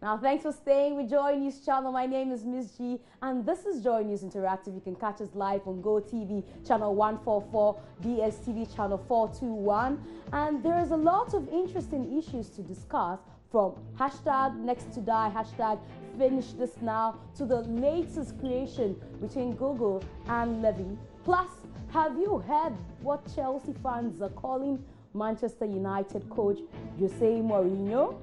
Now, thanks for staying with Joy News Channel. My name is Miss G, and this is Joy News Interactive. You can catch us live on Go TV, channel 144, DSTV, channel 421. And there is a lot of interesting issues to discuss, from hashtag next to die, hashtag finish this now, to the latest creation between Google and Levy. Plus, have you heard what Chelsea fans are calling Manchester United coach Jose Mourinho?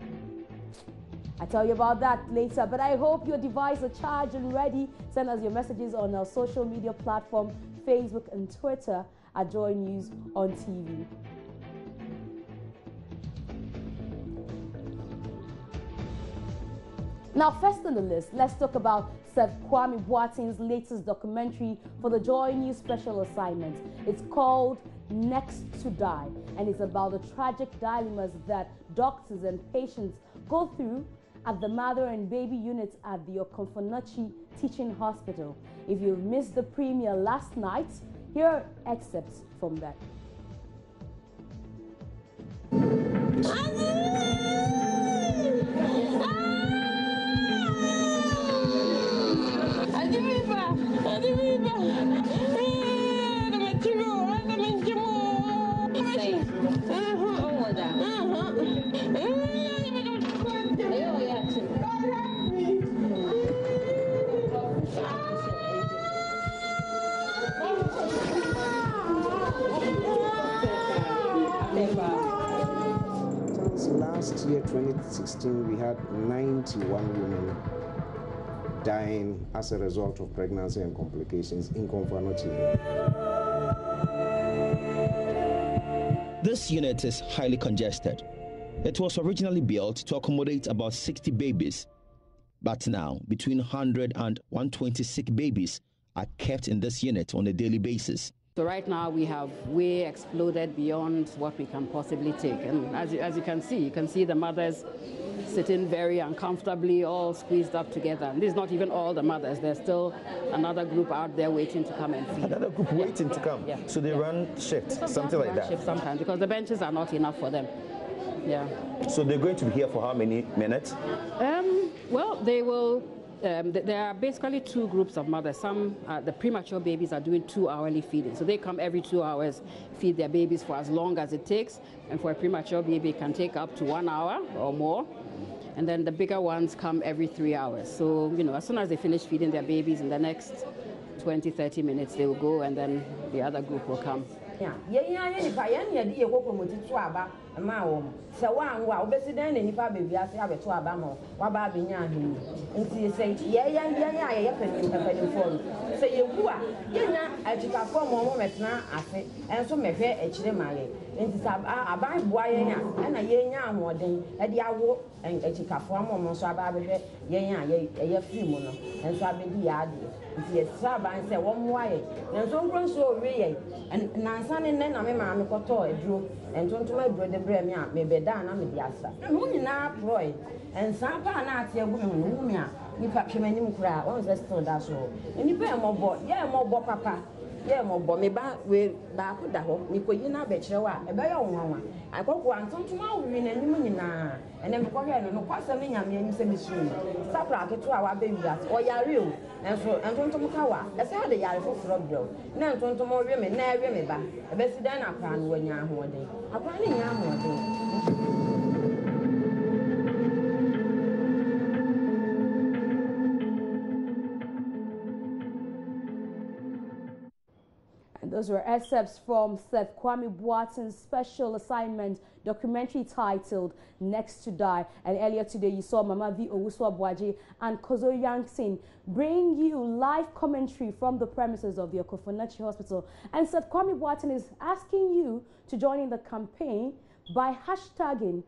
I'll tell you about that later, but I hope your devices are charged and ready. Send us your messages on our social media platform, Facebook and Twitter at Joy News on TV. Now, first on the list, let's talk about Seth Kwame Boateng's latest documentary for the Joy News special assignment. It's called Next to Die, and it's about the tragic dilemmas that doctors and patients go through at the mother and baby units at the Komfo Teaching Hospital. If you missed the premiere last night, here are excerpts from that. Last year, 2016, we had 91 women dying as a result of pregnancy and complications in Komfo. This unit is highly congested. It was originally built to accommodate about 60 babies, but now between 100 and 120 sick babies are kept in this unit on a daily basis. So right now we have way exploded beyond what we can possibly take. And as you can see the mothers sitting very uncomfortably, all squeezed up together. And this is not even all the mothers. There's still another group out there waiting to come and feed. Another group waiting to come? Yeah. So they run shifts, something like that? Shifts sometimes, because the benches are not enough for them. Yeah. So they're going to be here for how many minutes? Well, they will... there are basically two groups of mothers. Some, the premature babies are doing 2-hourly feeding. So they come every 2 hours, feed their babies for as long as it takes. And for a premature baby, it can take up to 1 hour or more. And then the bigger ones come every 3 hours. So, you know, as soon as they finish feeding their babies, in the next 20, 30 minutes, they will go, and then the other group will come. So one president and if I be as I have a twabamo, Wababian, and she say, yeah, so you are, I took a form moment now, I say, and so may fair HDMI, and it's a buy boy and a young more than a diawo and a chica form or so about a few mono, and so I be the idea. Yes, Saba and say one way, and so grown so real, and Nansan and then I'm a mamma coto, drew, and don't my brother Bremia, maybe down on the Yassa. And who in our ploy, and Sapa and I say, woman, you perhaps many cry, all the store that's all. And you pay more boy, yeah, more boy, papa. Yeah, more boy, me back with back with the home, Nicoina Betchewa, a better one. I go one, some tomorrow in a new and then go ahead and no pass a million and send me soon. Stop like to our baby that, or ya real, and so, and don't Tomokawa, as how they are for Frogdale. Now, don't tomorrow women, now remember, a best than a plan when you're holding. A planning young holding. Those were excerpts from Seth Kwame Boateng's special assignment documentary titled Next to Die. And earlier today, you saw Mama V. Owusu-Abuaji and Kozo Yankson bring you live commentary from the premises of the Komfo Hospital. And Seth Kwame Boateng is asking you to join in the campaign by hashtagging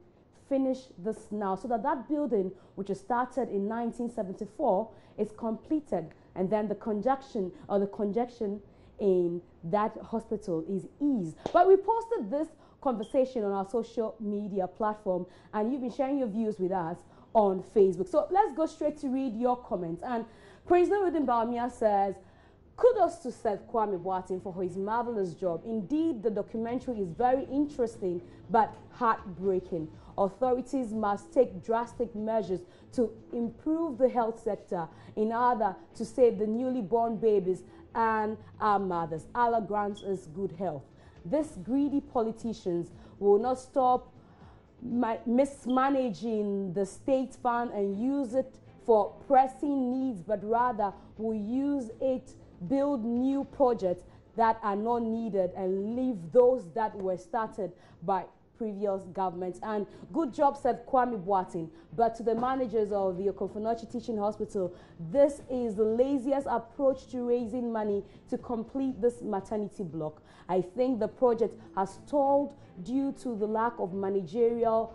Finish This Now, so that that building, which was started in 1974, is completed, and then the congestion in that hospital is eased. But we posted this conversation on our social media platform, and you've been sharing your views with us on Facebook. So let's go straight to read your comments. And Prisoner Udin Baumia says, kudos to Seth Kwame Boateng for his marvelous job. Indeed, the documentary is very interesting but heartbreaking. authorities must take drastic measures to improve the health sector in order to save the newly born babies and our mothers. Allah grants us good health. These greedy politicians will not stop mismanaging the state fund and use it for pressing needs, but rather will use it build new projects that are not needed and leave those that were started by previous governments. And good job, said Kwame Boateng. But to the managers of the Komfo Teaching Hospital, this is the laziest approach to raising money to complete this maternity block. I think the project has stalled due to the lack of managerial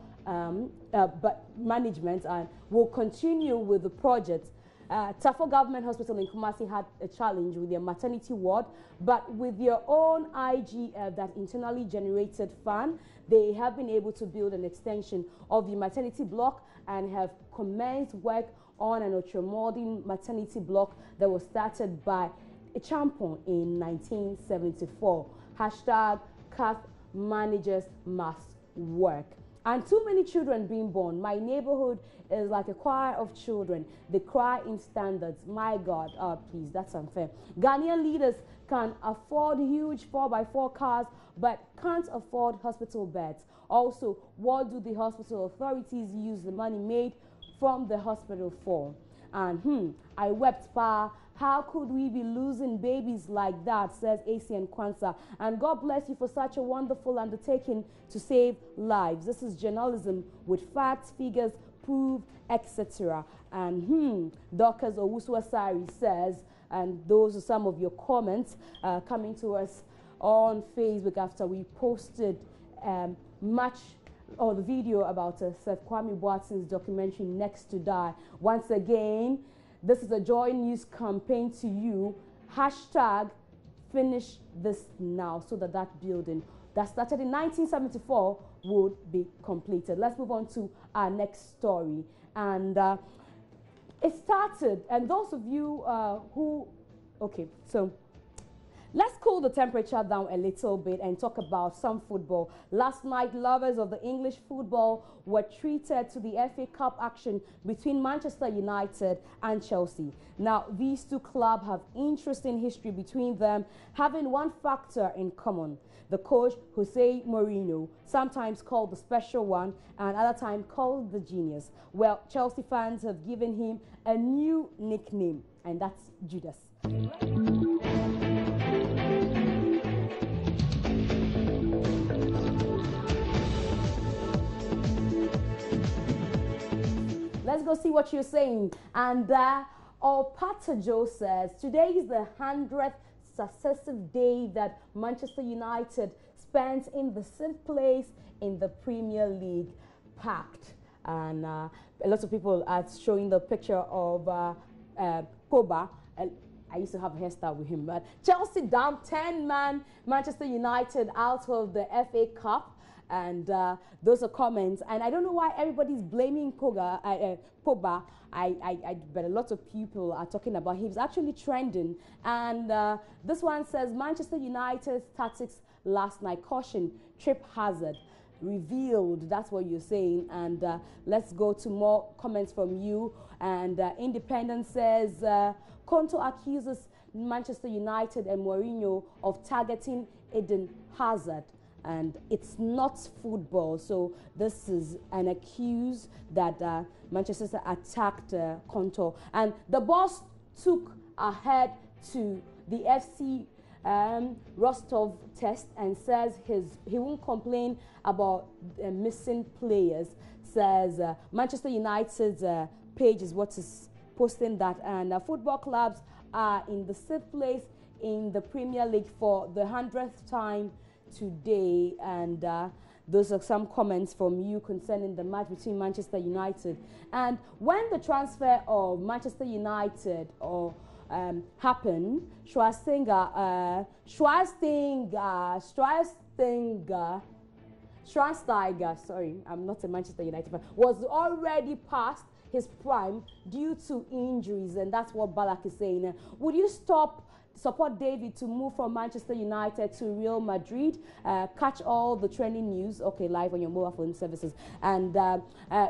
management, and will continue with the project. Tafo Government Hospital in Kumasi had a challenge with their maternity ward, but with their own IGF, that internally generated fund, they have been able to build an extension of the maternity block and have commenced work on an ultramolding maternity block that was started by a champion in 1974. Hashtag KATH managers must work. And too many children being born. My neighborhood is like a choir of children. They cry in standards. My God, please, that's unfair. Ghanaian leaders can afford huge 4x4 cars, but can't afford hospital beds. Also, what do the hospital authorities use the money made from the hospital for? And I wept, pa. How could we be losing babies like that, says ACN Kwanzaa. And God bless you for such a wonderful undertaking to save lives. This is journalism with facts, figures, proof, etc. And Dorcas Owusu-Asari says, and those are some of your comments coming to us on Facebook after we posted the video about Seth Kwame Boateng's documentary Next to Die. Once again, this is a Joy News campaign to you. Hashtag finish this now, so that that building that started in 1974 would be completed. Let's move on to our next story. And it started, and those of you let's cool the temperature down a little bit and talk about some football. Last night, lovers of the English football were treated to the FA Cup action between Manchester United and Chelsea. Now, these two clubs have interesting history between them, having one factor in common. The coach, Jose Mourinho, sometimes called the special one and other times called the genius. Well, Chelsea fans have given him a new nickname, and that's Judas. Let's go see what you're saying. And Opatajo says, today is the 100th successive day that Manchester United spent in the 6th place in the Premier League, packed. And a lot of people are showing the picture of Pogba. I used to have a hairstyle with him, but Chelsea dumped 10-man Manchester United out of the FA Cup. And those are comments, and I don't know why everybody's blaming Pogba. But a lot of people are talking about him. He's actually trending. And this one says, Manchester United's tactics last night, caution, trip hazard revealed. That's what you're saying. And let's go to more comments from you. And Independent says, Konto accuses Manchester United and Mourinho of targeting Eden Hazard. And it's not football, so this is an accuse that Manchester attacked Konto. And the boss took ahead to the FC Rostov test and says he won't complain about missing players. Says Manchester United's page is what is posting that. And football clubs are in the 6th place in the Premier League for the 100th time today. And those are some comments from you concerning the match between Manchester United. And when the transfer of Manchester United happened, Schweinsteiger, sorry, I'm not a Manchester United fan, was already past his prime due to injuries, and that's what Balak is saying. Would you stop support David to move from Manchester United to Real Madrid. Catch all the trending news, okay, live on your mobile phone services. And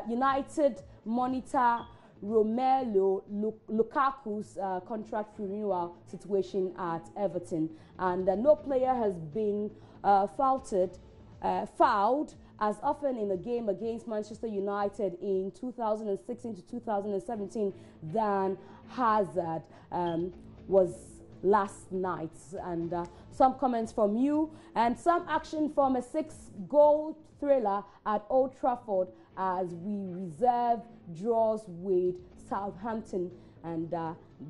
United monitor Romelu Lukaku's contract renewal situation at Everton. And no player has been fouled as often in a game against Manchester United in 2016 to 2017 than Hazard was last night. And some comments from you and some action from a 6-goal thriller at Old Trafford as we reserve draws with Southampton. And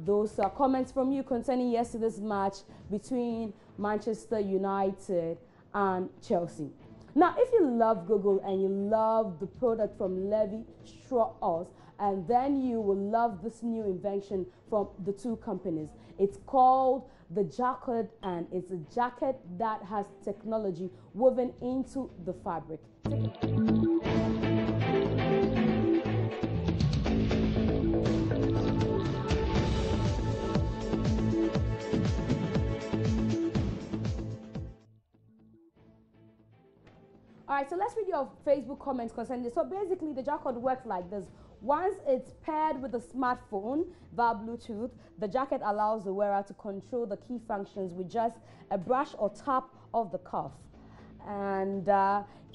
those are comments from you concerning yesterday's match between Manchester United and Chelsea. Now, if you love Google and you love the product from Levi Strauss, and then you will love this new invention from the two companies. It's called the Jacquard, and it's a jacket that has technology woven into the fabric. All right, so let's read your Facebook comments concerning this. So basically, the Jacquard works like this. Once it's paired with a smartphone via Bluetooth, the jacket allows the wearer to control the key functions with just a brush or tap of the cuff. And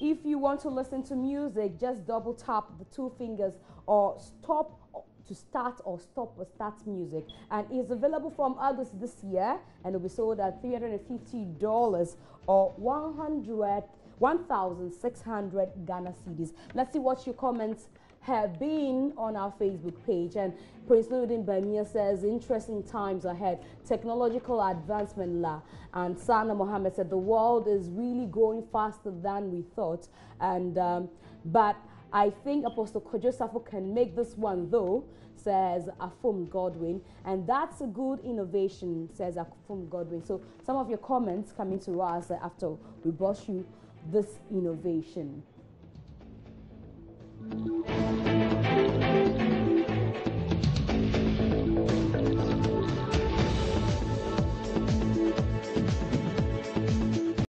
if you want to listen to music, just double tap the two fingers or stop to start or stop or start music. And it's available from August this year, and it'll be sold at $350 or 1,600 Ghana cedis. Let's see what your comments have been on our Facebook page. And Prince Ludin Bamia says, interesting times ahead, technological advancement la. And Sana Mohammed said, the world is really growing faster than we thought. And but I think Apostle Kojo Safo can make this one though, says Afum Godwin. And that's a good innovation, says Afum Godwin. So some of your comments coming to us after we brought you this innovation.